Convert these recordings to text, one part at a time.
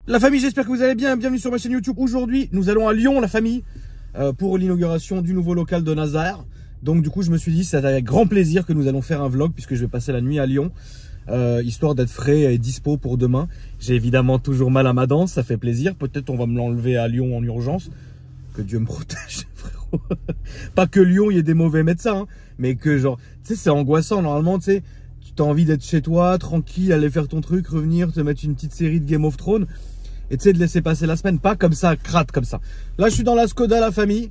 La famille, j'espère que vous allez bien. Bienvenue sur ma chaîne YouTube. Aujourd'hui, nous allons à Lyon, la famille, pour l'inauguration du nouveau local de Nazar. Donc du coup, je me suis dit, c'est avec grand plaisir que nous allons faire un vlog puisque je vais passer la nuit à Lyon, histoire d'être frais et dispo pour demain. J'ai évidemment toujours mal à ma dent, ça fait plaisir. Peut-être on va me l'enlever à Lyon en urgence. Que Dieu me protège, frérot. Pas que Lyon, il y ait des mauvais médecins, hein, mais que genre, tu sais, c'est angoissant. Normalement, tu sais, tu as envie d'être chez toi, tranquille, aller faire ton truc, revenir, te mettre une petite série de Game of Thrones. Et tu sais, de laisser passer la semaine, pas comme ça, crade comme ça. Là, je suis dans la Skoda, la famille.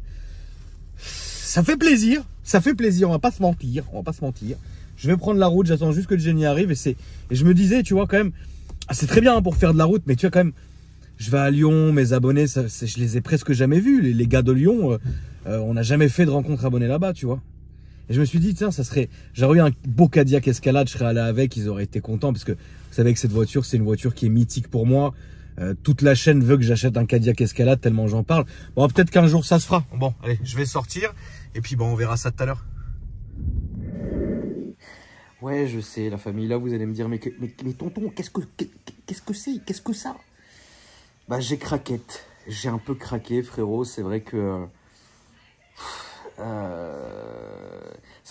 Ça fait plaisir, on va pas se mentir, Je vais prendre la route, j'attends juste que le génie arrive et je me disais, tu vois, quand même, c'est très bien hein, pour faire de la route, mais tu vois, quand même, je vais à Lyon, mes abonnés, je les ai presque jamais vus, les gars de Lyon, on n'a jamais fait de rencontre abonnée là-bas, tu vois. Et je me suis dit, tiens, j'aurais eu un beau Cadillac Escalade, je serais allé avec, ils auraient été contents, parce que vous savez que cette voiture, c'est une voiture qui est mythique pour moi. Toute la chaîne veut que j'achète un Cadillac Escalade tellement j'en parle. Bon, peut-être qu'un jour ça se fera. Bon, allez, je vais sortir et puis bon, on verra ça tout à l'heure. Ouais, je sais, la famille, là, vous allez me dire, mais tonton, qu'est-ce que c'est? Qu'est-ce que ça? Bah, j'ai craquette. J'ai un peu craqué, frérot. C'est vrai que... c'est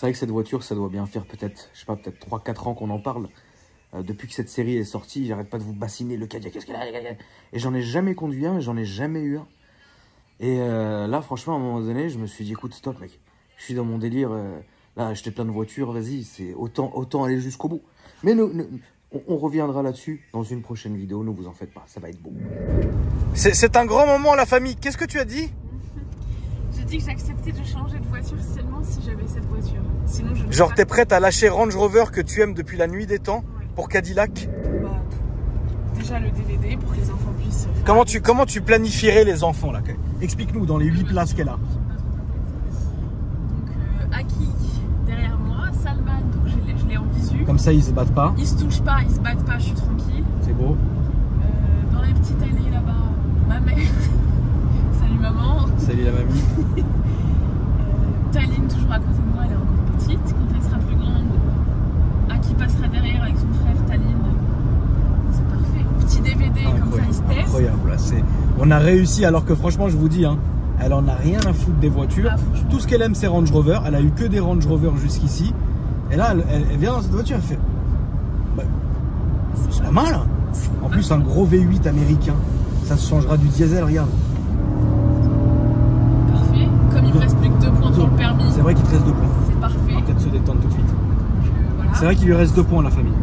vrai que cette voiture, ça doit bien faire peut-être, je sais pas, peut-être 3-4 ans qu'on en parle. Depuis que cette série est sortie, j'arrête pas de vous bassiner le Cadillac Escalade. Et j'en ai jamais conduit un, j'en ai jamais eu un. Et là, franchement, à un moment donné, je me suis dit, écoute, stop, mec. Je suis dans mon délire. Là, acheter plein de voitures, vas-y, c'est autant aller jusqu'au bout. Mais on reviendra là-dessus dans une prochaine vidéo, ne vous en faites pas, ça va être beau. C'est un grand moment, la famille. Qu'est-ce que tu as dit? J'ai dit que j'acceptais de changer de voiture seulement si j'avais cette voiture. Sinon, je genre, t'es prête à lâcher Range Rover que tu aimes depuis la nuit des temps? Pour Cadillac? Bah, déjà le DVD pour que les enfants puissent... Comment tu planifierais les enfants là? Explique-nous dans les 8 places qu'elle a. Donc Aki derrière moi, Salman, donc je l'ai en visu. Comme ça ils se battent pas. Ils se touchent pas, ils se battent pas, je suis tranquille. C'est beau. Dans les petites allées là-bas, ma mère. Salut maman. Salut la mamie. Taline toujours à côté de moi, elle est encore petite. Quand elle sera plus grande, Aki passera derrière avec son frère Taline. C'est parfait. Petit DVD comme ça, il se teste. Incroyable. On a réussi alors que franchement, je vous dis, hein, elle en a rien à foutre des voitures. Tout ce qu'elle aime, c'est Range Rover. Elle a eu que des Range Rover jusqu'ici. Et là, elle vient dans cette voiture, elle fait... Bah, c'est pas mal. Hein. En plus, un gros V8 américain. Ça se changera du diesel, regarde. Parfait. Comme il me reste plus que 2 points sur le permis. C'est vrai qu'il te reste 2 points. C'est parfait. On va peut-être se détendre tout de suite. Voilà. C'est vrai qu'il lui reste 2 points, la famille.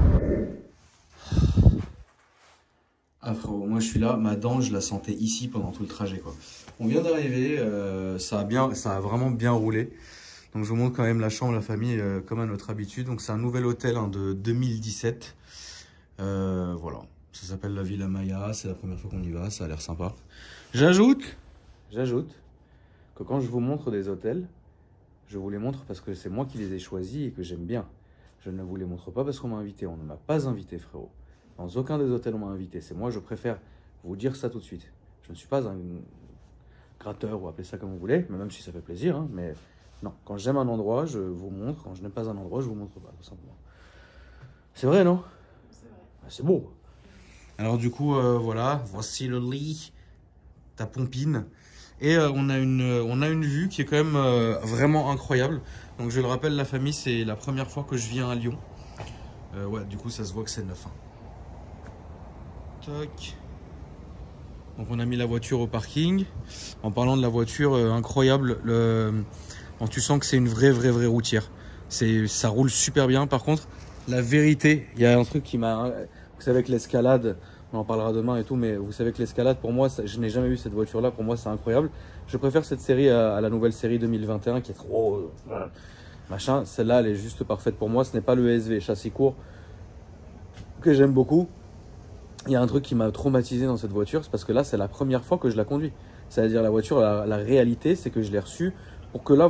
Ah frérot, moi je suis là, ma dent je la sentais ici pendant tout le trajet quoi. On vient d'arriver, ça a vraiment bien roulé. Donc je vous montre quand même la chambre, la famille, comme à notre habitude. Donc c'est un nouvel hôtel hein, de 2017. Voilà, ça s'appelle la Villa Maya, c'est la première fois qu'on y va, ça a l'air sympa. J'ajoute que quand je vous montre des hôtels, je vous les montre parce que c'est moi qui les ai choisis et que j'aime bien. Je ne vous les montre pas parce qu'on m'a invité, on ne m'a pas invité frérot. Dans aucun des hôtels on m'a invité, c'est moi je préfère vous dire ça tout de suite. Je ne suis pas un gratteur ou appelez ça comme vous voulez, même si ça fait plaisir, hein, mais non, quand j'aime un endroit je vous montre, quand je n'aime pas un endroit je vous montre pas, tout simplement. C'est vrai non? C'est vrai. C'est beau. Alors du coup voilà, voici le lit, ta pompine. Et on a une vue qui est quand même vraiment incroyable. Donc je le rappelle la famille, c'est la première fois que je viens à Lyon. Ouais, du coup ça se voit que c'est neuf. Hein. Tac. Donc on a mis la voiture au parking. En parlant de la voiture, incroyable. Bon, tu sens que c'est une vraie routière. Ça roule super bien. Par contre, la vérité, il y a un truc qui m'a... Vous savez que l'escalade, on en parlera demain et tout, mais vous savez que l'escalade, pour moi, je n'ai jamais eu cette voiture-là. Pour moi, c'est incroyable. Je préfère cette série à la nouvelle série 2021 qui est trop... machin. Celle-là, elle est juste parfaite pour moi. Ce n'est pas le SV châssis court que j'aime beaucoup. Il y a un truc qui m'a traumatisé dans cette voiture, c'est parce que là, c'est la première fois que je la conduis. C'est-à-dire la voiture, la réalité, c'est que je l'ai reçue pour que là,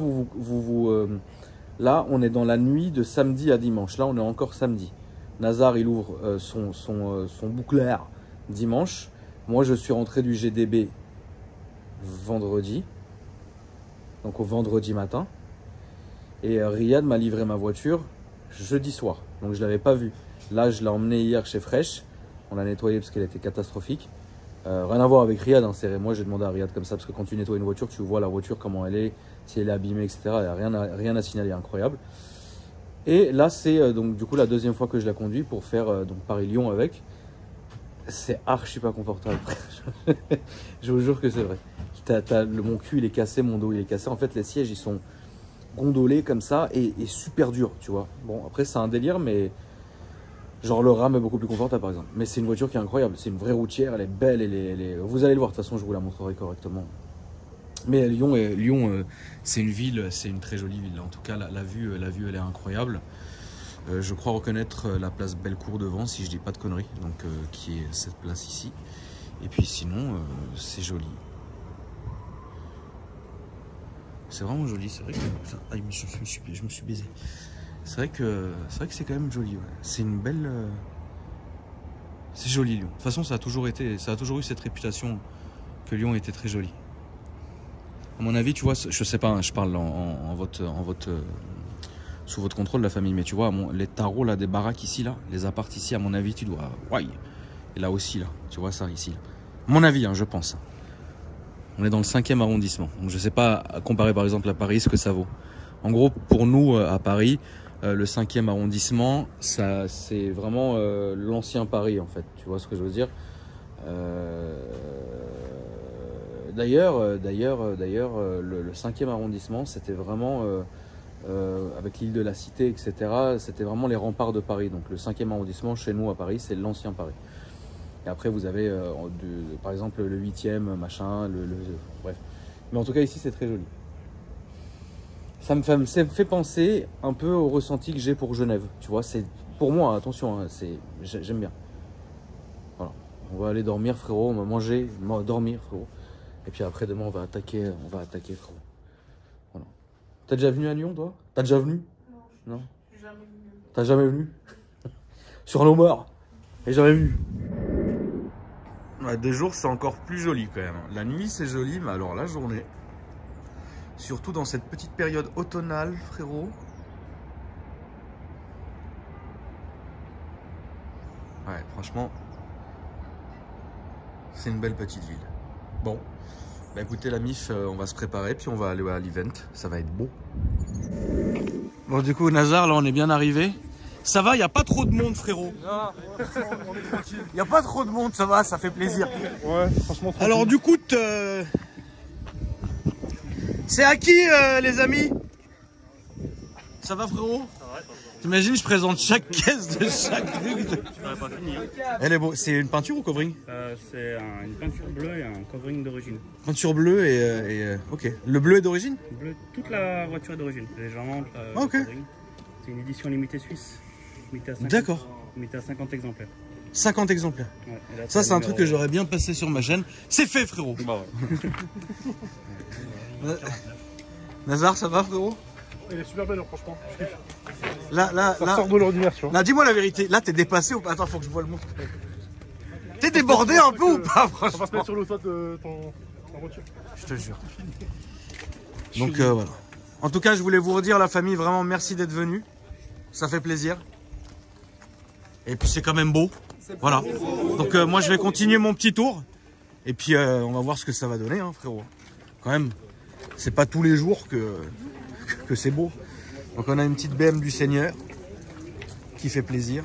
là, on est dans la nuit de samedi à dimanche. Là, on est encore samedi. Nazar, il ouvre son bouclair dimanche. Moi, je suis rentré du GDB vendredi, donc au vendredi matin. Et Riyad m'a livré ma voiture jeudi soir, donc je ne l'avais pas vue. Là, je l'ai emmenée hier chez Fresh. On l'a nettoyée parce qu'elle était catastrophique. Rien à voir avec Riyad, hein, moi j'ai demandé à Riyad comme ça, parce que quand tu nettoies une voiture, tu vois la voiture, comment elle est, si elle est abîmée, etc. Il n'y a rien à signaler, incroyable. Et là, c'est donc du coup la deuxième fois que je la conduis pour faire donc Paris-Lyon avec. C'est archi pas confortable. Je vous jure que c'est vrai. Mon cul il est cassé, mon dos il est cassé. En fait, les sièges ils sont gondolés comme ça et super durs, tu vois. Bon, après c'est un délire, mais genre le RAM est beaucoup plus confortable par exemple. Mais c'est une voiture qui est incroyable. C'est une vraie routière, elle est belle. Vous allez le voir, de toute façon je vous la montrerai correctement. Mais Lyon, c'est une ville, c'est une très jolie ville. En tout cas, la vue elle est incroyable. Je crois reconnaître la place Bellecour devant, si je dis pas de conneries, donc qui est cette place ici. Et puis sinon, c'est joli. C'est vraiment joli. C'est vrai que ah, je me suis baisé. C'est vrai que c'est quand même joli. Ouais. C'est une belle. C'est joli Lyon. De toute façon, ça a toujours eu cette réputation que Lyon était très joli. À mon avis, tu vois, je sais pas, hein, je parle sous votre contrôle la famille, mais tu vois, les tarots là, des baraques ici, là, les apparts ici, à mon avis, tu dois. Ouais. Et là aussi, là, tu vois ça ici. Là. À mon avis, hein, je pense. On est dans le 5e arrondissement. Donc je sais pas, à comparer par exemple à Paris, ce que ça vaut. En gros, pour nous, à Paris, le 5e arrondissement, c'est vraiment l'ancien Paris, en fait. Tu vois ce que je veux dire? D'ailleurs, le 5e arrondissement, c'était vraiment, avec l'île de la Cité, etc., c'était vraiment les remparts de Paris. Donc le 5e arrondissement, chez nous à Paris, c'est l'ancien Paris. Et après, vous avez, par exemple, le 8e, machin, bref. Mais en tout cas, ici, c'est très joli. Ça me fait penser un peu au ressenti que j'ai pour Genève. Tu vois, c'est pour moi, attention, hein, j'aime bien. Voilà. On va aller dormir, frérot. On va manger, dormir, frérot. Et puis après, demain, on va attaquer, frérot. Voilà. T'as déjà venu à Lyon, toi? T'as déjà venu? Non. Jamais venu. T'as jamais venu? Sur nos morts. Et jamais vu. Ouais, des jours, c'est encore plus joli quand même. La nuit, c'est joli, mais alors la journée, surtout dans cette petite période automnale, frérot. Ouais, franchement, c'est une belle petite ville. Bon, bah écoutez la MIF, on va se préparer, puis on va aller à l'event. Ça va être beau. Bon, du coup, Nazar, là, on est bien arrivé. Ça va, il n'y a pas trop de monde, frérot. Non, on est tranquille. Il n'y a pas trop de monde, ça va, ça fait plaisir. Ouais, franchement, tranquille. Alors, du coup, c'est à qui, les amis? Ça va, frérot? Ça va, t'imagines, je présente chaque caisse de chaque truc. Tu n'aurais pas fini. Elle est beau. C'est une peinture ou covering? C'est une peinture bleue et un covering d'origine. Peinture bleue et ok. Le bleu est d'origine? Bleu, toute la voiture est d'origine. Les jantes, ok. C'est une édition limitée suisse. D'accord. Limitée à 50 exemplaires. 50 exemplaires. Ouais, là, ça, c'est un truc que j'aurais bien passé sur ma chaîne. C'est fait, frérot. Bah ouais. Nazar, ça va, frérot? Elle est super belle, franchement. Ça sort de l'ordinaire, tu vois. Là, dis-moi la vérité. Là, t'es dépassé ou pas? Attends, faut que je vois le mot. T'es débordé un peu ou pas, franchement? On va se mettre sur le toit de ton voiture. Je te jure. Donc, voilà. En tout cas, je voulais vous redire, la famille, vraiment merci d'être venus. Ça fait plaisir. Et puis, c'est quand même beau. Voilà. Donc, moi, je vais continuer mon petit tour. Et puis, on va voir ce que ça va donner, hein, frérot. Quand même, c'est pas tous les jours que c'est beau. Donc, on a une petite BM du Seigneur qui fait plaisir.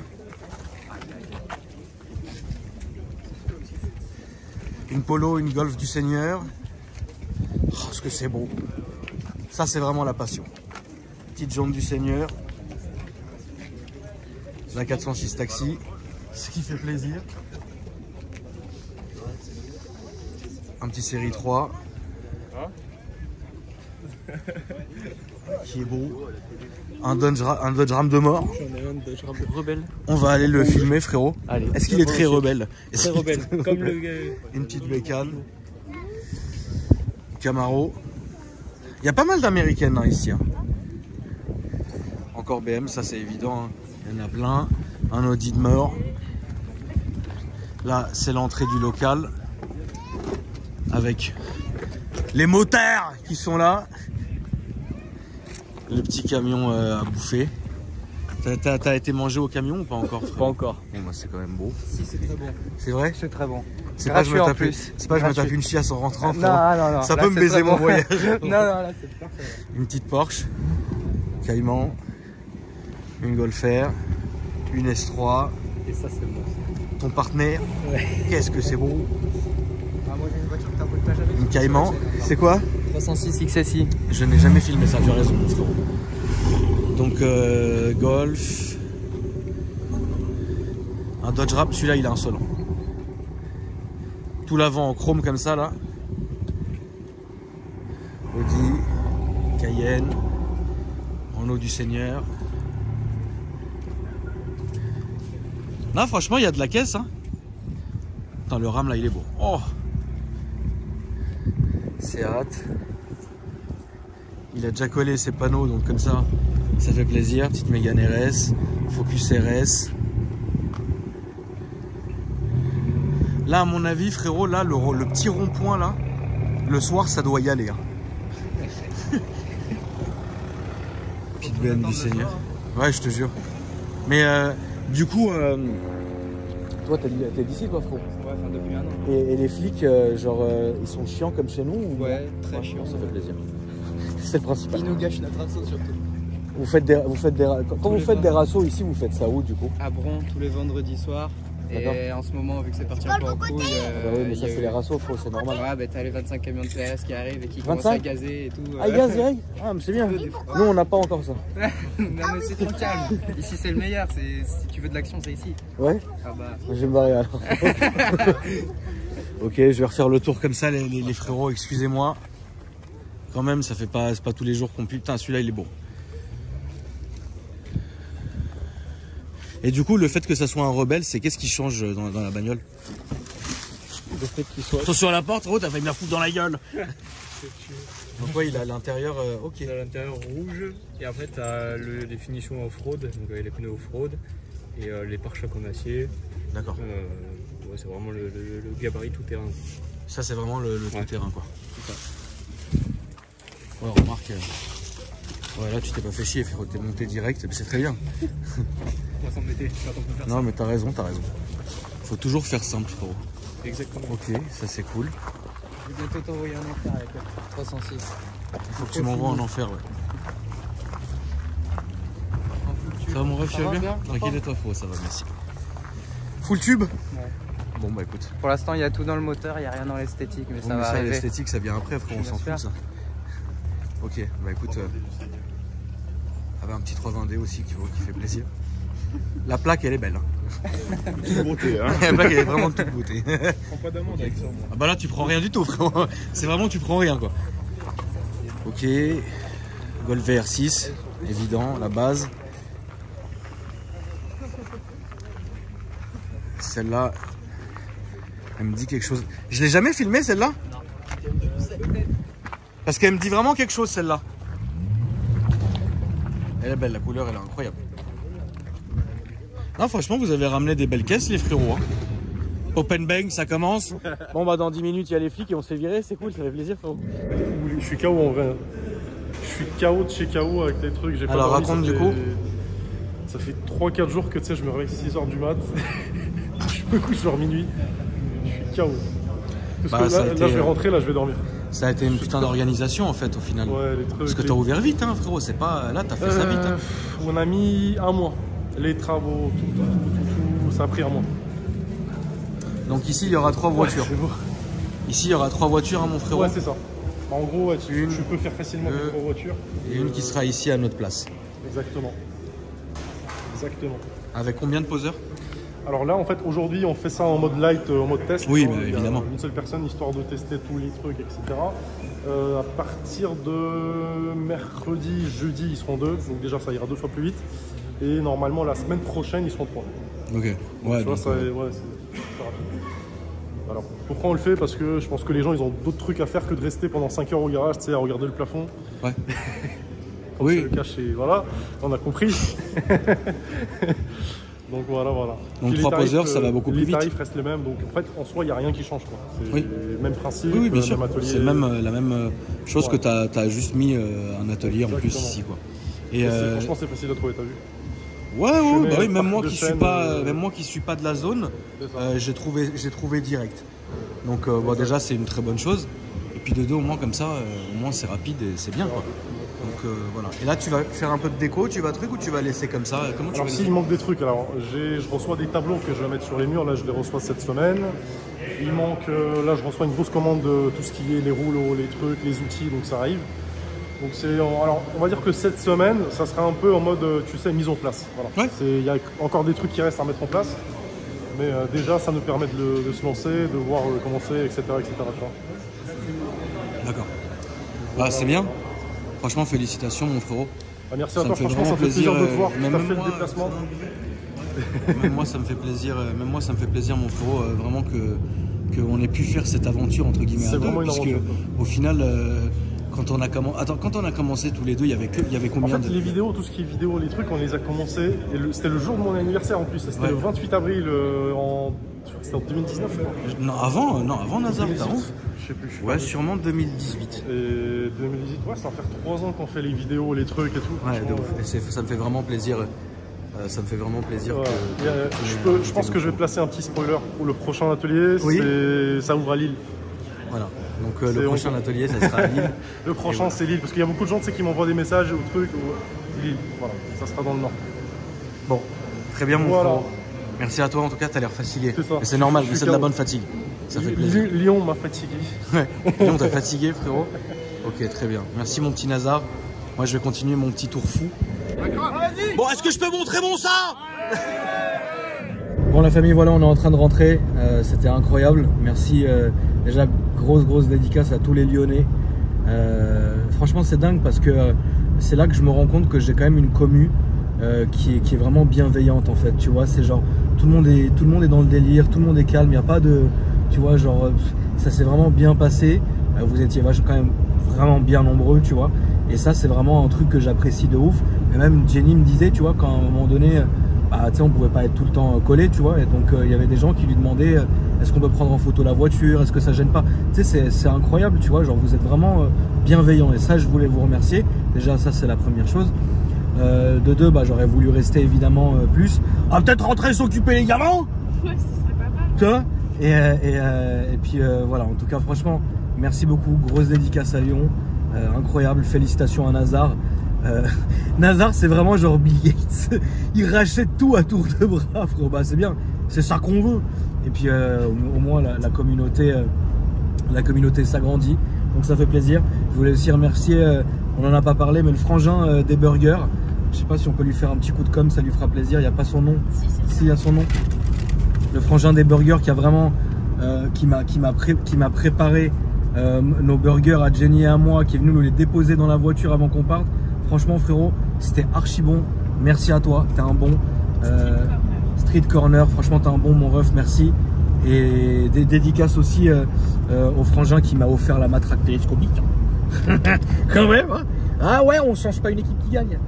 Une Polo, une Golf du Seigneur. Oh, ce que c'est beau. Ça, c'est vraiment la passion. Petite jambe du Seigneur. La 406 Taxi. Ce qui fait plaisir. Un petit série 3. Qui est beau. Un Dodge Ram de mort. Rebelle. On va aller le filmer, frérot. Est-ce qu'il est très rebelle? Très rebelle. Comme une petite bécane. Camaro. Il y a pas mal d'américaines hein, ici. Hein. Encore BM, ça c'est évident. Hein. Il y en a plein. Un Audi de mort. Là, c'est l'entrée du local. Avec les motards qui sont là. Le petit camion à bouffer. T'as été mangé au camion ou pas encore? Pas encore. Bon bah c'est quand même beau. Si, c'est très bon. C'est vrai? C'est très bon. C'est pas que je me Gratuit en tape, plus. c'est pas que je me tape Gratuit. une chiasse en rentrant. Non, frérot. non, non. Ça Là, peut me c'est baiser très mon bon. voyage. Non, non, là c'est parfait. Une petite Porsche, Cayman, une Golf R, une S3. Et ça c'est bon. Ton partenaire, Ouais. qu'est-ce que c'est beau. Ah, moi j'ai une voiture que t'as pas jamais. Une Cayman, c'est quoi? 306 XSI. Je n'ai jamais filmé ça, tu as raison mon frérot. Donc Golf, un Dodge Ram, celui-là il est insolent. Tout l'avant en chrome comme ça là. Audi, Cayenne, en eau du Seigneur. Là franchement il y a de la caisse hein. Putain le Ram là il est beau. Oh, Seat. Il a déjà collé ses panneaux donc comme ça fait plaisir. Petite Mégane RS, Focus RS. Là à mon avis frérot, là le petit rond-point là, le soir ça doit y aller hein. Petite BM du Seigneur. Ouais je te jure. Mais du coup toi t'es d'ici toi frérot? Ouais, enfin depuis un an. Et les flics genre ils sont chiants comme chez nous ou... Ouais, très chiant. Ça fait plaisir. C'est le principal. Ils nous gâchent notre assaut surtout. Quand vous faites des rassos ici, vous faites ça où du coup? À Bron tous les vendredis soirs. Et en ce moment, vu que c'est parti un peu en couille. Bah oui, mais ça c'est les rassos, c'est normal. Ouais, bah t'as les 25 camions de CS qui arrivent et qui 25? commencent à gazer et tout. Ah, ils gazent direct? Ah, mais c'est bien. Nous on n'a pas encore ça. Non, mais c'est trop calme. Ici, c'est le meilleur. Si tu veux de l'action, c'est ici. Ouais? Ah bah. Je vais me barrer alors. Ok, je vais refaire le tour comme ça, les frérots, excusez-moi. Quand même, ça fait pas, c'est pas tous les jours qu'on putain, celui-là il est beau. Et du coup, le fait que ça soit un rebelle, c'est qu'est-ce qui change dans la bagnole? Le fait qu'il soit. Attention à la porte, oh, t'as failli me la foutre dans la gueule. Donc ouais, il a l'intérieur, ok. C'est à l'intérieur rouge et après tu as les finitions off-road, donc les pneus off-road et les pare-chocs en acier. D'accord. Ouais, c'est vraiment le gabarit tout terrain. Ça c'est vraiment le Ouais. tout-terrain quoi. C'est ça. Ouais, remarque. Ouais, là tu t'es pas fait chier, frérot, t'es monté direct, c'est très bien. On va s'embêter, quand on peut faire Non mais t'as raison, t'as raison. Faut toujours faire simple, frérot. ça. Exactement. Ok, ça c'est cool. Je vais bientôt t'envoyer un enfer avec le 306. Faut que tu m'envoies en enfer, ouais. Ça va mon ref, tu vas bien? Tranquille et toi, frérot, ça va, merci. Full tube? Ouais. Bon bah écoute. Pour l'instant, il y a tout dans le moteur, il n'y a rien dans l'esthétique, mais Bon, ça mais va ça, arriver. l'esthétique, ça vient après, frérot, on Bien s'en sûr. fout ça. Ok, bah écoute. Avait un petit 320D aussi qui fait plaisir. La plaque, elle est belle. Hein. Toute beauté, hein. La plaque, elle est vraiment de toute beauté. Je prends pas d'amende avec ça, moi. Ah bah là, tu prends rien du tout, frérot. C'est vraiment, tu prends rien, quoi. Ok. Golf VR6, évident, la base. Celle-là, elle me dit quelque chose. Je l'ai jamais filmée, celle-là? Parce qu'elle me dit vraiment quelque chose, celle-là. Elle est belle, la couleur, elle est incroyable. Non, franchement, vous avez ramené des belles caisses, les frérots. Hein. Open bang, ça commence. Bon, bah, dans 10 minutes, il y a les flics et on se fait virer. C'est cool, ça fait plaisir, frérot. Je suis KO en vrai. Je suis KO de chez KO avec les trucs. J'ai pas Alors, dormi, raconte ça du fait- coup. Ça fait 3-4 jours que tu sais, je me réveille 6h du mat. Je me couche vers minuit. Je suis KO. Parce Bah, que ça a là, été, là, je vais rentrer, là, je vais dormir. Ça a été une putain d'organisation, en fait, au final. Ouais, les trucs. Parce que t'as ouvert vite, hein, frérot. C'est pas. Là, t'as fait ça vite. Hein. On a mis un mois. Les travaux, tout, ça a pris un mois. Donc, ici, il y aura 3 voitures. Ouais, c'est beau. Ici, il y aura 3 voitures, hein, mon frérot. Ouais, c'est ça. En gros, ouais, tu Une, peux faire facilement deux, 3 voitures. Et une qui sera ici à notre place. Exactement. Exactement. Avec combien de poseurs? Alors là, en fait, aujourd'hui, on fait ça en mode light, en mode test. Oui, Tu vois, mais il y a évidemment. Une seule personne, histoire de tester tous les trucs, etc. À partir de mercredi, jeudi, ils seront 2. Donc déjà, ça ira 2 fois plus vite. Et normalement, la semaine prochaine, ils seront 3. Ok. Ouais, Tu vois, donc, ça, ouais, c'est rapide. Alors, pourquoi on le fait? Parce que je pense que les gens, ils ont d'autres trucs à faire que de rester pendant 5 heures au garage, tu sais, à regarder le plafond. ouais. Comme Oui. c'est le cas chez... Voilà, on a compris. Donc voilà. Donc, Puis 3 les tarifs, poseurs, ça va beaucoup plus Les vite. tarifs restent les mêmes, donc en fait, en soi, il n'y a rien qui change. C'est Oui. le même principe, Oui, bien sûr. même atelier. C'est même la même chose Ouais. que tu as juste mis un atelier en plus Exactement. ici, quoi. Et Et franchement, c'est facile à trouver, t'as vu? Ouais, ouais, bah oui, même moi de qui suis chaîne, pas, même moi qui suis pas de la zone, j'ai trouvé direct. Donc bon, déjà c'est une très bonne chose. Et puis de deux, au moins comme ça, au moins c'est rapide et c'est bien quoi. Donc voilà. Et là, tu vas faire un peu de déco, tu vas truc ou tu vas laisser comme ça? Comment tu Alors vas s'il manque des trucs, alors je reçois des tableaux que je vais mettre sur les murs, là je les reçois cette semaine. Il manque, là je reçois une grosse commande de tout ce qui est les rouleaux, les trucs, les outils, donc ça arrive. Donc alors on va dire que cette semaine, ça sera un peu en mode, tu sais, mise en place. Voilà. Ouais. Il y a encore des trucs qui restent à mettre en place, mais déjà ça nous permet de se lancer, de voir comment c'est, etc. D'accord. Bah c'est bien. Franchement, félicitations mon frérot. Ah, merci à toi, franchement ça fait plaisir de te voir, tu as fait le déplacement. Même moi ça me fait plaisir, mon frérot, vraiment qu'on ait pu faire cette aventure entre guillemets à deux, puisque au final quand on a commencé tous les deux, il y avait combien en fait, les vidéos, tout ce qui est vidéo, les trucs, on les a commencé, et c'était le jour de mon anniversaire en plus, c'était le 28 avril c'était en 2019 je crois. Non, avant Nazar, t'as ouf. Je sais plus. Ouais, sûrement 2018. Et 2018, ouais, ça va faire 3 ans qu'on fait les vidéos, les trucs et tout. Ouais, de ouf. Et ça me fait vraiment plaisir. Ça me fait vraiment plaisir. Ouais. Je pense que je vais placer un petit spoiler pour le prochain atelier. Oui. Ça ouvre à Lille. Voilà. Donc le prochain atelier, ça sera à Lille. Le prochain, c'est Lille. Parce qu'il y a beaucoup de gens qui m'envoient des messages ou trucs. Lille. Voilà. Ça sera dans le Nord. Bon. Très bien, mon frère. Merci à toi. En tout cas, tu as l'air fatigué. C'est normal, c'est de la bonne fatigue. Ça fait plaisir. Lyon m'a fatigué. Ouais. Lyon t'a fatigué, frérot. Ok, très bien. Merci, mon petit Nazar. Moi, je vais continuer mon petit tour fou. Bon, est-ce que je peux montrer mon ça? Bon, la famille, voilà, on est en train de rentrer. C'était incroyable. Merci. Déjà, grosse dédicace à tous les Lyonnais. Franchement, c'est dingue parce que c'est là que je me rends compte que j'ai quand même une commu qui est vraiment bienveillante en fait. Tu vois, c'est genre tout le monde est dans le délire, tout le monde est calme. Il n'y a pas de, tu vois, genre ça s'est vraiment bien passé. Vous étiez quand même vraiment bien nombreux, tu vois. Et ça, c'est vraiment un truc que j'apprécie de ouf. Et même Jenny me disait, tu vois, qu'à un moment donné, bah, tu sais, on pouvait pas être tout le temps collé, tu vois. Et donc, il y avait des gens qui lui demandaient, est-ce qu'on peut prendre en photo la voiture? Est-ce que ça gêne pas? Tu sais, c'est incroyable, tu vois. Genre, vous êtes vraiment bienveillants. Et ça, je voulais vous remercier. Déjà, ça, c'est la première chose. De deux, bah, j'aurais voulu rester évidemment plus. Ah, peut-être rentrer s'occuper les gamins? Ouais, ce serait pas mal. Tu vois? Et puis, voilà. En tout cas, franchement, merci beaucoup. Grosse dédicace à Lyon. Incroyable, félicitations à Nazar. Nazar, c'est vraiment genre Bill Gates. Il rachète tout à tour de bras, frérot. Bah, c'est bien, c'est ça qu'on veut. Et puis au moins la communauté s'agrandit, donc ça fait plaisir. Je voulais aussi remercier, on n'en a pas parlé, mais le frangin des burgers. Je sais pas si on peut lui faire un petit coup de com', ça lui fera plaisir. Il n'y a pas son nom. Si, il y a son nom. Le frangin des burgers qui a vraiment, qui m'a préparé nos burgers à Jenny et à moi, qui est venu nous les déposer dans la voiture avant qu'on parte. Franchement, frérot, c'était archi bon. Merci à toi, t'es un bon Street Corner. Franchement, t'es un bon, mon ref, merci. Et des dédicaces aussi au frangin qui m'a offert la matraque télescopique. Quand même, hein. Ah ouais, on change pas une équipe qui gagne.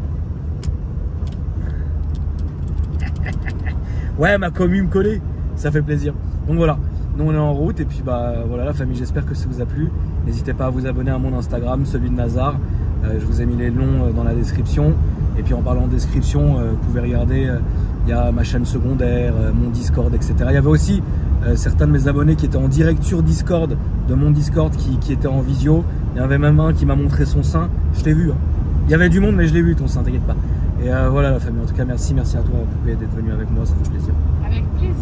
Ouais, ma commune me collait, ça fait plaisir. Donc voilà. Nous on est en route et puis bah voilà la famille, j'espère que ça vous a plu. N'hésitez pas à vous abonner à mon Instagram, celui de Nazar. Je vous ai mis les noms dans la description. Et puis en parlant de description, vous pouvez regarder, il y a ma chaîne secondaire, mon Discord, etc. Il y avait aussi certains de mes abonnés qui étaient en direct sur Discord, de mon Discord qui était en visio. Il y en avait même un qui m'a montré son sein, je l'ai vu. Hein. Il y avait du monde mais je l'ai vu ton sein, t'inquiète pas. Et voilà la famille, en tout cas merci à toi Poupée d'être venu avec moi, ça fait plaisir. Avec plaisir.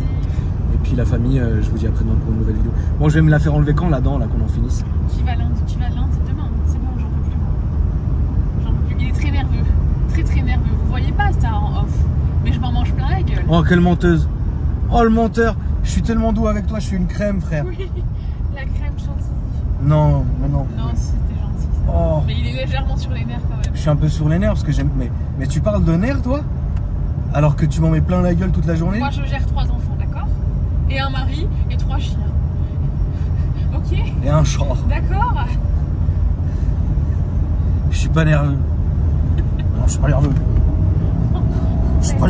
Et puis la famille, je vous dis après demain pour une nouvelle vidéo. Bon, je vais me la faire enlever quand la dent, là, qu'on en finisse. Tu vas lundi, demain. C'est bon, j'en peux plus. J'en peux plus. Il est très nerveux. Très nerveux. Vous voyez pas ça en off. Mais je m'en mange plein la gueule. Oh, quelle menteuse. Oh, le menteur. Je suis tellement doux avec toi, je suis une crème, frère. Oui, la crème chantilly. Non. Non, si, t'es gentil. Oh. Mais il est légèrement sur les nerfs quand même. Je suis un peu sur les nerfs parce que j'aime. Mais tu parles de nerfs, toi? Alors que tu m'en mets plein la gueule toute la journée? Moi, je gère 3 enfants, d'accord? Et un mari et 3 chiens. Ok? Et un chat. D'accord? Je suis pas nerveux. Non, je suis pas nerveux. Je suis pas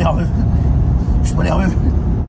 nerveux.